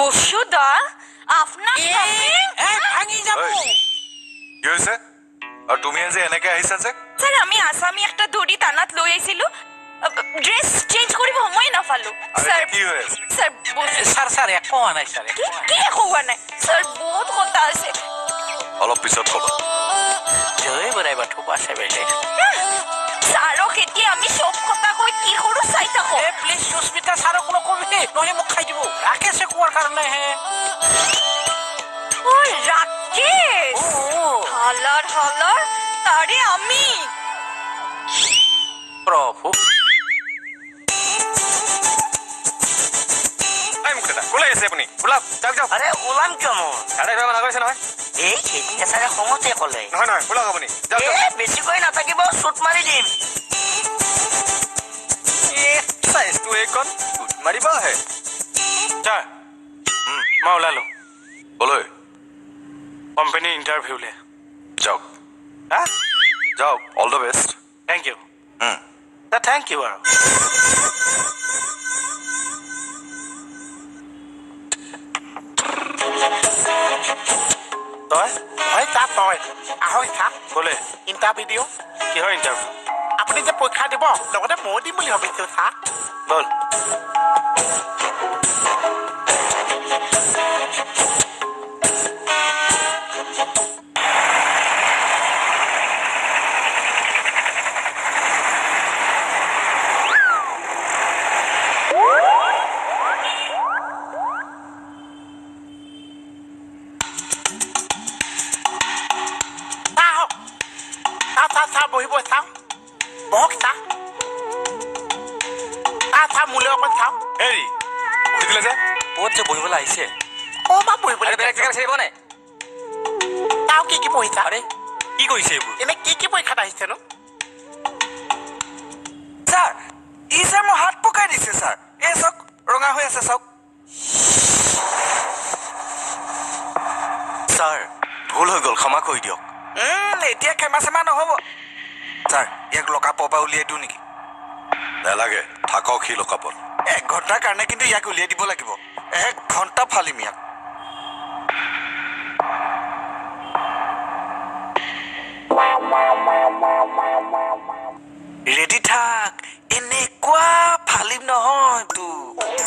বসুদা আপনাৰ ভাঙি যাব কি হৈছে আৰু তুমি আজি এনেকে আহিছা যে স্যাৰ আমি আসামি একটা দড়ি টানাত লৈ আইছিলো ড্ৰেস চেঞ্জ কৰিব সময় নাপালো স্যাৰ কি হৈ আছে স্যাৰ স্যাৰ স্যাৰ একো হোৱা নাই স্যাৰ কি হোৱা নাই স্যাৰ বহুত কথা আছে অলপ পিছত ক'বা জয় বৰাই বাথু পাছে বেলে স্যাৰক এতিয়া আমি সব কথা কৈ কি কৰো চাই থাকো প্লিজ সুস্মিতা স্যাৰক নকবি নহলে মোক খাই দিব ৰাকেশে কোৱাৰ কাৰণে হে ও ৰাকেশ হালাৰ হালাৰ তাৰে আমি প্ৰভু এই মুখটা কোলাই আছে আপুনি ওলাওক যাওক যাওক আৰে ওলাম কিয় মই সাড়ে এঘাৰ মান কৰিছে নহয় এই সেইদিনা চাগে খঙতে ক'লে নহয় নহয় ওলাওক আপুনি যাওক যাওক বেছিকৈ নাথাকিব চুট মাৰি দিম চাইজটো এইকণ চুট মাৰিব আহে ছাৰ মই ওলালো ক'লৈ কোম্পানীৰ ইণ্টাৰভিউলৈ যাওক হা যাওক all the best thank you thank you আৰু তই হয় তাত তই আহক থাক ক'লে ইণ্টাৰভিউ দিওঁ কিহৰ ইণ্টাৰভিউ আপুনি যে পৰীক্ষা দিব লগতে ময়ো দিম বুলি ভাবিছোঁ থাক ব'ল আহক চাহ বহিব চাওঁ বহক চাহ মোলৈ অকণ চাওঁ হেৰি বহি দিলে যে ক'ত যে বহিবলৈ আহিছে ক'ৰবাত বহিবলৈ বেলেগ জেগাত চিনিব নাই চাওঁ কি পঢ়িছা আৰে কি কৰিছে এইবোৰ এনে কি পৰীক্ষাত আহিছেনো ছাৰ ই ছাৰ মোৰ হাত পকাই দিছে ছাৰ এই চাওক ৰঙা হৈ আছে চাওক ছাৰ ভুল হৈ গ'ল ক্ষমা কৰি দিয়ক এতিয়া ক্ষমা চেমা নহ'ব ছাৰ ইয়াক লকাপৰ পৰা উলিয়াই দিওঁ নেকি নালাগে থাকক সি লকাপত 1 ঘণ্টাৰ কাৰণে কিন্তু ইয়াক উলিয়াই দিব লাগিব 1 ঘণ্টা ফালিম ইয়াক ৰেডি থাক এনেকুৱা ফালিম নহয় তোৰ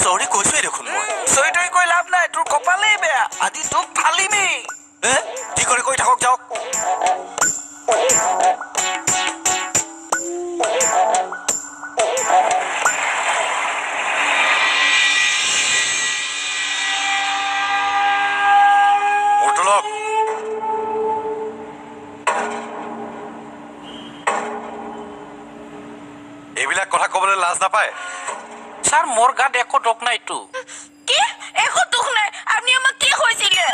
চৰি কৈছোৱেই দেখোন মই চৰি তৰি কৈ লাভ নাই তোৰ কপালেই বেয়া আজি তোক ফালিমেই যি কৰি কৈ থাকক যাওক মূৰটোলক এইবিলাক কথা ক'বলৈ লাজ নাপায় ছাৰ মোৰ গাত একো দুখ নাইতো কি একো দুখ নাই আপনি আমাক কি কৈছিলে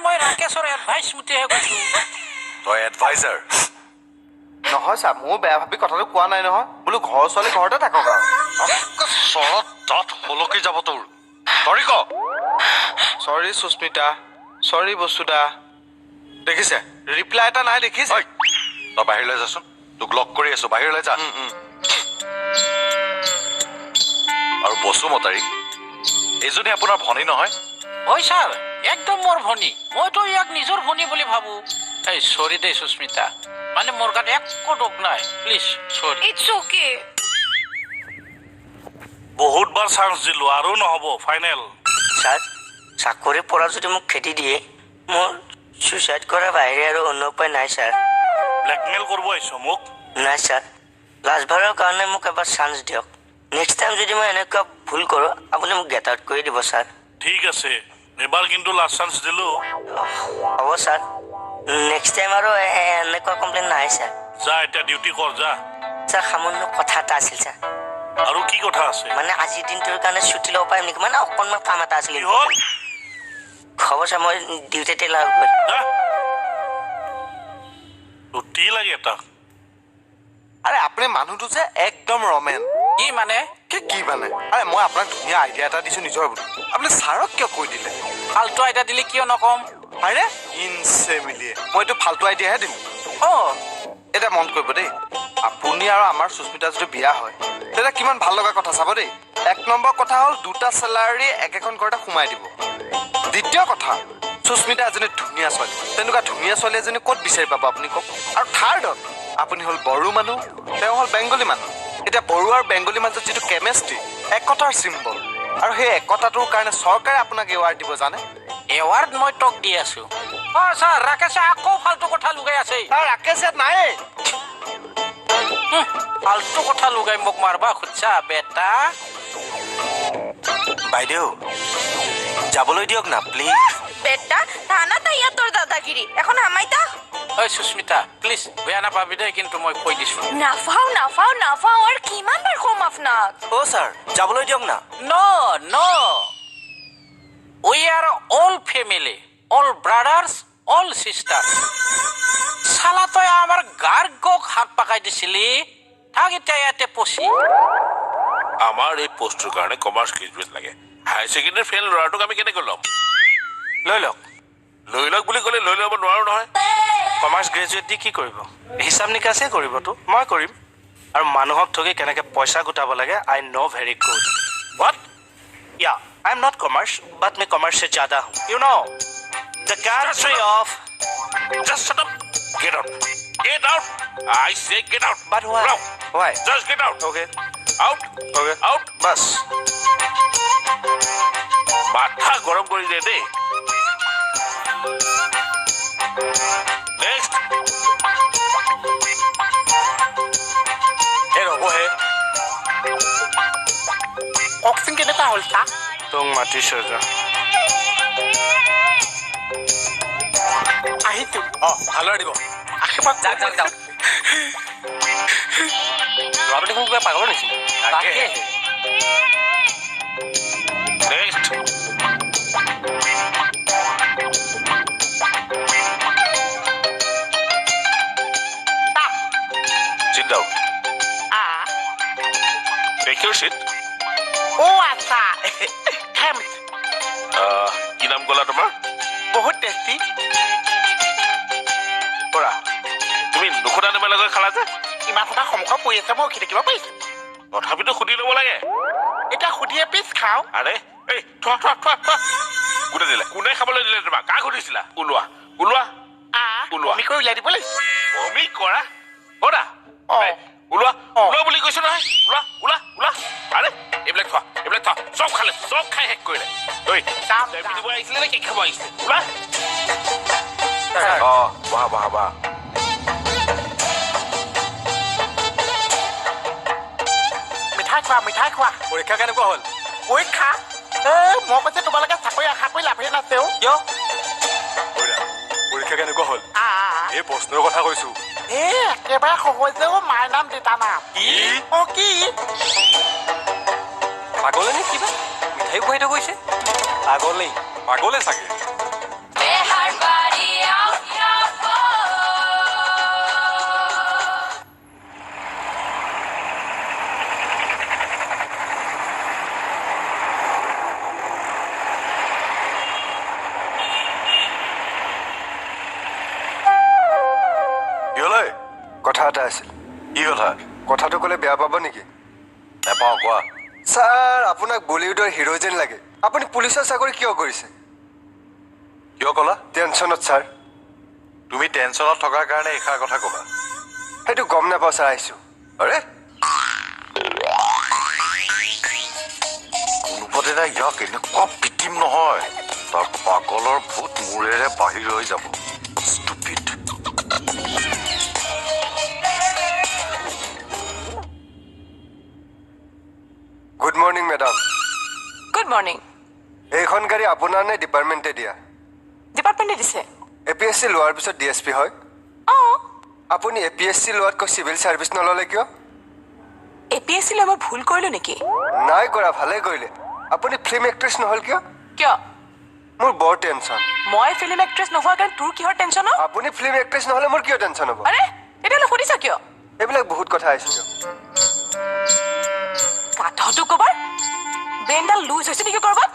মই ৰাকেশৰ এডভাইচ মতেহে কৈছো তই এডভাইজাৰ নহয় ছাৰ মোৰ বেয়া ভাবি কথাটো কোৱা নাই নহয় বোলো ঘৰৰ ছোৱালী ঘৰতে থাকক আৰু চৰত দাঁত হলকি যাব তোৰ তৰি ক চৰি সুস্মিতা চৰি বসুদা দেখিছে ৰিপ্লাই এটা নাই দেখিছে ঐ তই বাহিৰলৈ যাচোন তোক লগ কৰি আছো বাহিৰলৈ যা আৰু বসুমতাৰী এইজনী আপোনাৰ ভনী নহয় হয় ছাৰ একদম মোৰ ভনী মইতো ইয়াক নিজৰ ভনী বুলি ভাবো এই চৰি দেই সুস্মিতা মানে মোৰ গাত একো দুখ নাই প্লিজ চৰি ইটস ওকে বহুতবাৰ চান্স দিলো আৰু নহ'ব ফাইনেল ছাৰ চাকৰিৰ পৰা যদি মোক খেদি দিয়ে মোৰ ছুইচাইড কৰাৰ বাহিৰে আৰু অন্য উপায় নাই ছাৰ ব্লেকমেইল কৰিব আহিছো মোক নাই ছাৰ লাষ্টবাৰৰ কাৰণে মোক এবাৰ চান্স দিয়ক নেক্সট টাইম যদি মই এনেকুৱা ভুল কৰোঁ আপুনি মোক গেট আউট কৰি দিব ছাৰ ঠিক আছে এবাৰ কিন্তু লাষ্ট চান্স দিলো হ'ব ছাৰ নেক্সট টাইম আৰু এনেকুৱা কমপ্লেইন নাই ছাৰ যা এতিয়া ডিউটি কৰ যা ছাৰ সামান্য কথা এটা আছিল ছাৰ আৰু কি কথা আছে মানে আজিৰ দিনটোৰ কাৰণে ছুটি ল'ব পাৰিম নেকি মানে অকণমান কাম এটা আছিল কি হ'ল হ'ব ছাৰ মই ডিউটিতে লাভ গ'ল যা ছুটি লাগে এটা আৰে আপুনি মানুহটো যে একদম ৰমেন কি মানে কি মানে আৰে মই আপোনাক ধুনীয়া আইডিয়া এটা দিছো নিজৰ বুলি আপুনি ছাৰক কিয় কৈ দিলে ফাল্টু আইডিয়া দিলে কিয় নকম আৰে ইনচে মিলিয়ে মই এইটো ফাল্টু আইডিয়াহে দিম অঁ এতিয়া মন কৰিব দেই, আপুনি আৰু আমাৰ সুস্মিতা যদি বিয়া হয় তেতিয়া কিমান ভাল লগা কথা চাব দেই। 1 নম্বৰ কথা হ'ল 2টা চেলাৰী একেখন ঘৰতে সোমাই দিব। দ্বিতীয় কথা, সুস্মিতা এজনী ধুনীয়া ছোৱালী, তেনেকুৱা ধুনীয়া ছোৱালী এজনী ক'ত বিচাৰি পাব আপুনি কওক। আৰু থাৰ্ডত, আপুনি হ'ল বড়ো মানুহ, তেওঁ হ'ল বেংগলী মানুহ। এতিয়া বড়ো আৰু বেংগলী মাজত যিটো কেমেষ্ট্ৰি, একতাৰ চিম্বল, আৰু সেই একতাটোৰ কাৰণে চৰকাৰে আপোনাক এৱাৰ্ড দিব জানে। এৱাৰ্ড মই তোক দি আছো। ছাৰ ৰাকেশে আকৌ ফাল্টু কথা লুগাই আছে। তাৰ ৰাকেশ ইয়াত নাইয়ে। ফাল্টু কথা লুগাই মোক মাৰবা খুজছা বেটা? বাইদেউ যাবলৈ দিয়ক না প্লিজ। বেটা থানা তাই তোর দাদাগিরি এখন আমাইতা ঐ সুস্মিতা প্লিজ বেয়া নাপাবি দেই, কিন্তু মই কৈ দিছো। নাফাও আর কিমান বার কম আপনাক। অ' ছাৰ যাবলৈ দিয়ক না। No. We are all family, all brothers, all sisters. শালা তই আমাৰ গাৰ্গক হাত পাকাই দিছিলি, থাক এতিয়া ইয়াতে পচি। আমাৰ এই পোষ্টটোৰ কাৰণে কমাৰ্চ গ্ৰেজুৱেট লাগে। হায়াৰ ছেকেণ্ডেৰী ফেইল ল'ৰাটোক আমি কেনেকৈ ল'ম? লৈ লওক। লৈ লওক বুলি ক'লে লৈ ল'ব নোৱাৰো নহয়। কমাৰ্চ গ্ৰেজুৱেট দি কি কৰিব? হিচাপ নিকাচে কৰিবতো, মই কৰিম। আৰু মানুহক ঠগি কেনেকৈ পইচা গোটাব লাগে আই ন' ভেৰি গুড। What? या I am not commerce but मैं कॉमर्स से ज्यादा हूँ। You know the country of Just shut up. Get out. Get out. I say get out. But why? No. Why? Just get out. Okay Out. Okay Out. बस মাথা গৰম কৰি দে দেই। Next. এই ৰ'বহে। কওকচোন কেনেকুৱা হ'ল ছাৰ? तुम मातिছো যা। আহিছোঁ। ভালদৰে দিব। আশীৰ্বাদ যাওক। ল'ৰাটো দেখোন কিবা পাগলৰ নিচিনা। তাকেহে। Next. Sit down. Take your seat. আচ্ছা থেংকছ। কি নাম ক'লা তোমাৰ? বহুত টেষ্টি। কৰা। তুমি নুসুধা নেমেৰ লগত খালা যে? ইমান সময় সন্মুখত পৰি আছে মই উঠি থাকিব পাৰিছোঁ। তথাপিতো সুধি ল'ব লাগে। এতিয়া সুধি এপিচ খাওঁ। আৰে এই থোৱা। কোনে দিলে? কোনে খাবলৈ দিলে তোমাক? কাক সুধিছিলা? ওলোৱা। ওলোৱা। ওলোৱা। বমি কৰি উলিয়াই দিব লাগিব। বমি কৰা? কৰা। অ। এই, ওলোৱা। অ। ওলোৱা বুলি কৈছো নহয়। ওলোৱা। আৰে এইবিলাক থোৱা। চব খালে। চব খাই শেষ কৰিলে। ঐ, যাম। দিব আহিছিলে নে কেক খাব আহিছিলে? ওলোৱা। বহা। মিঠাই খোৱা। পৰীক্ষা কেনেকুৱা হ'ল? পৰীক্ষা মই কৈছো তোমালোকে চাকৰি আশা কৰি লাভেই নাছে অ'। কিয়? পৰীক্ষা কেনেকুৱা হ'ল? এই প্ৰশ্নৰ কথা কৈছো। একেবাৰে সহজেও মাৰ নাম দেতা নাম। কি পাগলে নে কিবা? মিঠাই খুৱাই থৈ গৈছে। পাগলে চাগে। বেহার বাড়ি কি হ'লে? কথা এটা আছিল। কি কথা? কথাটো ক'লে বেয়া পাব নেকি? নেপাওঁ কোৱা। ছাৰ, আপোনাক বলিউডৰ হিৰো যেন লাগে। আপুনি পুলিচৰ চাকৰি কিয় কৰিছে? কিয় ক'লা? টেনশ্যনত ছাৰ। তুমি টেনশ্যনত থকাৰ কাৰণে এইষাৰ কথা ক'বা? সেইটো গম নাপাওঁ ছাৰ, আহিছোঁ। আৰে কোনোপতে নাই, ইয়াক এনেকুৱা পিটিম নহয়, তাৰ পাগলৰ ভূত মূৰেৰে বাহিৰ হৈ যাব। Stupid. Good morning madam. Good morning. এইখন গাড়ী আপোনাৰ নে ডিপাৰ্টমেণ্টে দিয়া? ডিপাৰ্টমেণ্টে দিছে। APSC লোৱাৰ পিছত DSP হয়। অঁ, আপুনি APSC লোৱাতকৈ চিভিল ছাৰ্ভিচ নল'লে কিয়? APSC লৈ মই ভুল কৰিলোঁ নেকি? নাই কৰা, ভালে কৰিলে। আপুনি ফিল্ম এক্ট্ৰেছ নহ'ল কিয়? কিয়? মোৰ বৰ টেনশ্যন। মই ফিল্ম এক্ট্ৰেছ নোহোৱাৰ কাৰণে তোৰ কিহৰ টেনশ্যন? আপুনি ফিল্ম এক্ট্ৰেছ নহ'লে মোৰ কিয় টেনশ্যন হ'ব? আৰে তেতিয়াহ'লে সুধিছ কিয়? এইবিলাক বহুত কথা আহিছে দিয়ক। কাঠটো ক'বাৰ ব্ৰেইনডাল লুজ হৈছে নেকি ক'ৰবাত?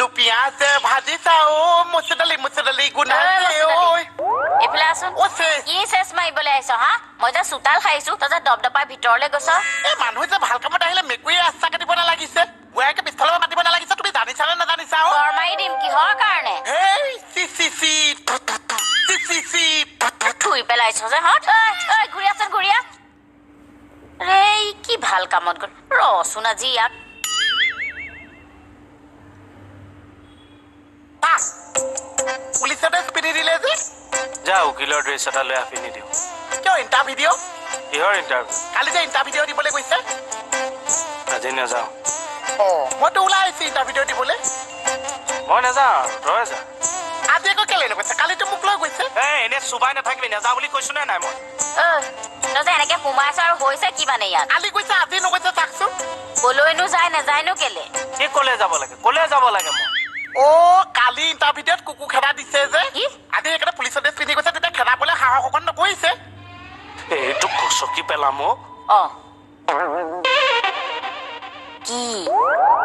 কিনো পিঁয়াজ ভাজিছা অ' মচুৰ দালি গোন্ধাইছে ঐ এইফালে আছোন অ' চেছ কি চেচ মাৰিবলৈ আহিছ হা মই যে চোতাল খাইছো তই যে দপদপাই ভিতৰলৈ গৈছ এই মানুহ যে ভাল কামত আহিলে মেকুৰীয়ে ৰাস্তা কাটিব নালাগিছে বুঢ়াকে পিছফালৰ পৰা মাতিব নালাগিছে তুমি জানিছা নে নাজানিছা অ' ঘৰ মাৰি দিম কিহৰ কাৰণে হেই চি থুই পেলাইছ যে হত ঐ ঘূৰি আছোন ঘূৰি আহ ৰে কি ভাল কামত গ'ল ৰচোন আজি ইয়াক পুলিচে ড্ৰেছ পিন্ধি দিলে যে যা উকিলৰ ড্ৰেছ এটা লৈ পিন্ধি দিওঁ কিয় ইণ্টাৰভিডিঅ' কিহৰ ইণ্টাৰভিউ কালি যে ইণ্টাৰভিডিঅ' দিবলৈ গৈছে আজি নাযাওঁ অ' মইতো ওলাই আহিছো ইণ্টাৰভিডিঅ' দিবলৈ মই নাযাওঁ তই যা আজি আকৌ কেলে নগৈছে কালিতো মোক লৈ গৈছে এই এনে চুবাই নাথাকিবি নাযাওঁ বুলি কৈছো নে নাই মই তই যে এনেকে সোমাইছ আৰু হৈছে কি মানে ইয়াত কালি গৈছে আজি নগৈছে চাকচোন কলৈনো যায় নাযায়নো কেলে কি ক'লে যাব লাগে ক'লে যাব লাগে মই অ' কালি ইণ্টাৰভিডিঅ'ত কুকু খেদা দিছে যে কি? আজি সেইকাৰণে পুলিচৰ ড্ৰেছ পিন্ধি গৈছে তেতিয়া খেদাবলৈ সাহস অকণ নকৰিছে এইটো কচকি পেলাম অ কি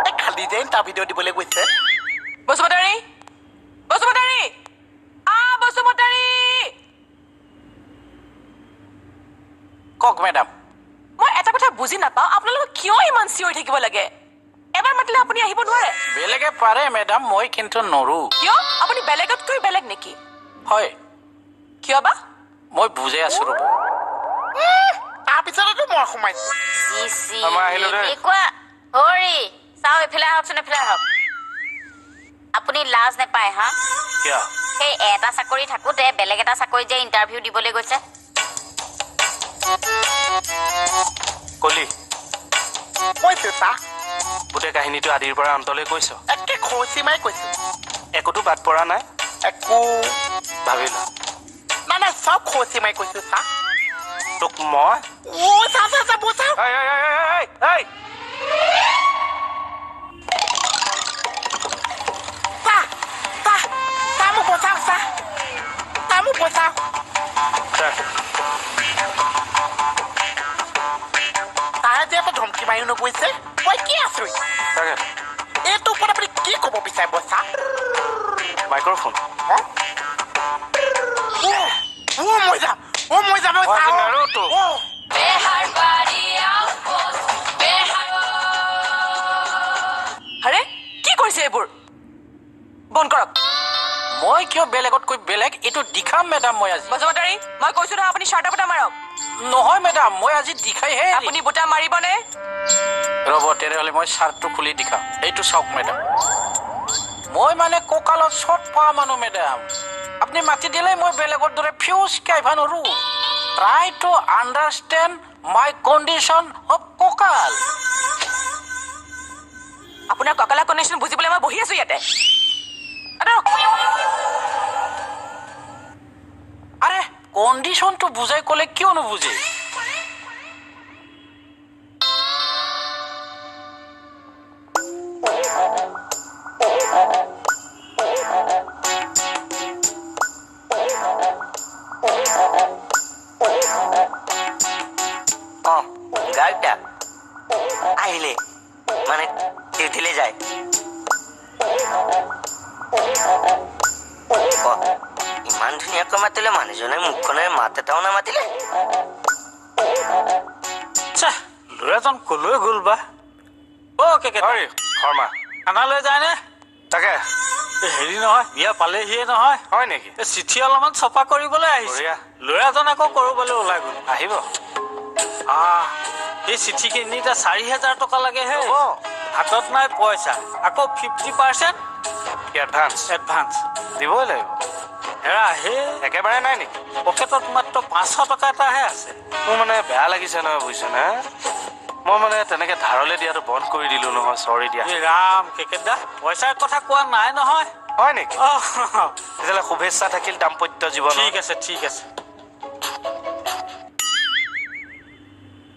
এই কালি যে ইণ্টাৰভিডিঅ' দিবলৈ গৈছে বসুমতাৰী বসুমতাৰী বসুমতাৰী কওক মেডাম মই এটা কথা বুজি নাপাওঁ আপোনালোকে কিয় ইমান চিঞৰি থাকিব লাগে এবাৰ মাতিলে আপুনি আহিব নোৱাৰে বেলেগে পাৰে মেডাম মই কিন্তু নৰো কিয় আপুনি বেলেগতকৈ বেলেগ নেকি হয় কিয় বা মই বুজাই আছো ৰ'ব তাৰপিছতো মই সোমাইছো আমাৰ আহিলো দেই। কোৱা হৰি চাও এইফালে আহকচোন এইফালে আহক আপুনি লাজ নাপায় হা কিয় সেই এটা চাকৰি থাকোতে বেলেগ এটা চাকৰিত যে ইণ্টাৰভিউ দিবলৈ গৈছে কলি কৈছো চা গোটেই কাহিনীটো আদিৰ পৰা অন্তলৈ কৈছ একে খৰচি মাৰি কৈছো একোতো বাদ পৰা নাই একো ভাবিলা নাই চব খৰচি মাৰি কৈছো চা তোক মই অ' চা বচা চা মোক বচাও চা মোক বচাও তাই যে এটা ধমকি মাৰি নগৈছে মই কি আছো এইটোৰ ওপৰত আপুনি কি ক'ব বিচাৰে বচা মাইক্ৰফোন মই যাম আৰে কি কৰিছে এইবোৰ বন্ধ কৰক মই কিয় বেলেগতকৈ বেলেগ এইটো দেখাম মেডাম মই আজি বসুমতাৰী মই কৈছো নহয় আপুনি চাৰ্টা বুটা মাৰক নহয় মেডাম মই আজি দেখাইহে আপুনি বুটা মাৰিবনে ৰ'ব তেনেহ'লে মই চাৰ্টটো খুলি দেখাম এইটো চাওক মেডাম মই মানে কঁকালত চট পোৱা মানুহ মেডাম আপুনি মাতি দিলে মই বেলেগৰ দৰে ফিউজকে আহিব নোৱাৰো try to understand my condition of কঁকাল আপোনাৰ কঁকালৰ কণ্ডিশ্যন বুজিবলৈ মই বহি আছো ইয়াতে আৰে কণ্ডিশ্যনটো বুজাই ক'লে কিয় নুবুজে গাৰ্ডটা আহিলে মানে ডিউটিলৈ যায় ইমান ধুনীয়াকৈ মাতিলে মানুহজনে মুখখনেৰে মাত এটাও নামাতিলে ল'ৰাজন কলৈ গ'ল বা শৰ্মা খানালৈ যায়নে তাকে হেৰি নহয় বিয়া পালেহিয়ে নহয় হয় নেকি চিঠি অলপমান চপা কৰিবলৈ আহিছে বঢ়িয়া। ল'ৰাজন আকৌ কৰবালৈ ওলাই গ'ল আহিব এই চিঠিখিনিতে 4,000 টকা লাগে হে হ'ব। হাতত নাই পইচা আকৌ 50% এডভান্স দিবই লাগিব হেৰা হে একেবাৰে নাই নেকি পকেটত মাত্ৰ 500 টকা এটাহে আছে মোৰ মানে বেয়া লাগিছে নহয় বুজিছনে মই মানে তেনেকে ধাৰলৈ দিয়াটো বন্ধ কৰি দিলো নহয় চৰি দিয়া এই ৰাম কেকেদা পইচাৰ কথা কোৱা নাই নহয় হয় নেকি তেতিয়াহ'লে শুভেচ্ছা থাকিল দাম্পত্য জীৱন ঠিক আছে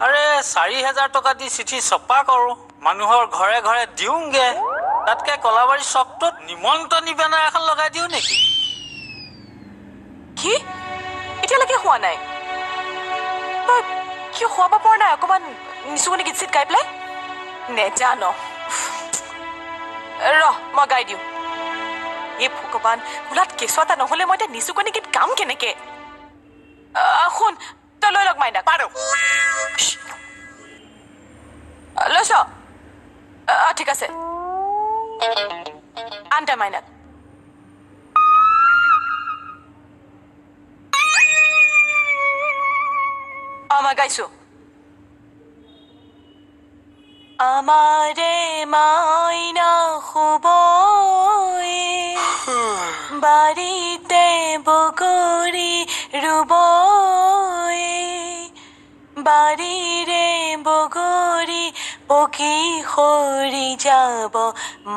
আৰে 4,000 টকা দি চিঠি চপা কৰোঁ মানুহৰ ঘৰে ঘৰে দিওঁগে তাতকে কলাবাৰী চকটোত নিমন্ত্ৰণী বেনাৰ এখন লগাই দিওঁ নেকি কি এতিয়ালৈকে হোৱা নাই তই কিয় খুৱাব পৰা নাই অকণমান নিচুকনি গীত চিত গাই পেলাই নেজানো ৰহ মই গাই দিওঁ এই ভগৱান কোলাত কেঁচুৱা এটা নহ'লে মই এতিয়া নিচুকনিকিত কাম কেনেকে শুন তই লৈ লগ মাইনাক বাৰু লৈছ ঠিক আছে আনটা মাইনাক মই গাইছো আমাৰে মাইনা শুবই বাৰীতে বগৰী ৰুবই বাৰীৰে বগৰী পকি সৰি যাব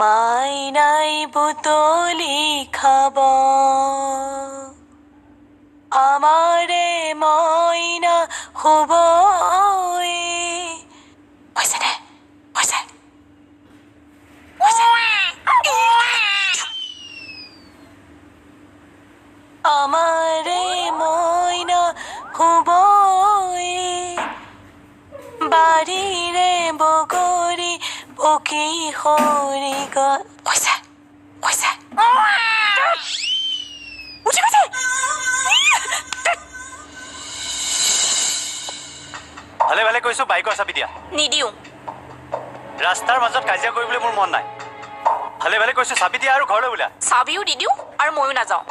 মাইনাই বুটলি খাব আমাৰে মইনা শুবই হৈছে নে হৈছে আমাৰে মইনা শুবই বাৰীৰে বগৰী পকি সৰি গল হৈছে হৈছে উঠি গৈছে ভালে ভালে কৈছো বাইকৰ চাবি দিয়া নিদিওঁ ৰাস্তাৰ মাজত কাজিয়া কৰিবলৈ মোৰ মন নাই ভালে ভালে কৈছো চাবি দিয়া আৰু ঘৰলৈ ওলা চাবিও নিদিওঁ আৰু ময়ো নাযাওঁ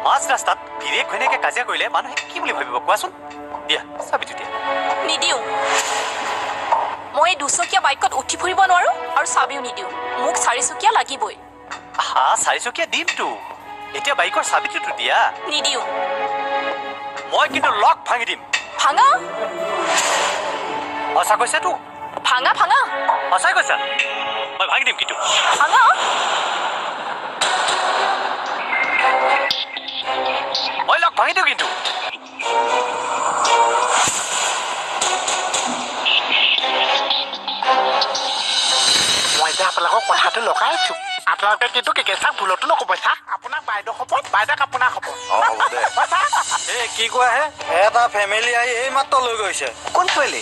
মাছ ৰাস্তাত গিৰিয়েক ঘৈণীয়েকে কাজিয়া কৰিলে মানুহে কি বুলি ভাবিব কোৱাচোন দিয়া চাবিটো দিয়া নিদিওঁ মই এই দুচকীয়া বাইকত উঠি ফুৰিব নোৱাৰো আৰু চাবিও নিদিওঁ মোক চাৰিচকীয়া লাগিবই হা চাৰিচকীয়া দিমতো এতিয়া বাইকৰ চাবিটোতো দিয়া নিদিওঁ মই কিন্তু লক ভাঙি দিম ভাঙা সঁচা কৈছাতো ভাঙা ভাঙা সঁচাই কৈছা মই ভাঙি দিম কিন্তু ভাঙা মই লক ভাঙি দিওঁ কিন্তু মই যে আপোনালোকক কথাটো লগাইছো আপোনালোকে কিন্তু কেঁচাক ভুলতো নক'ব চা আপোনাক বাইদেউ হ'ব বাইদেউক আপোনাক হ'ব হ'ব দে এই কি কোৱা হে এটা ফেমিলি আহি এই মাত্ৰ লৈ গৈছে কোন ছোৱালী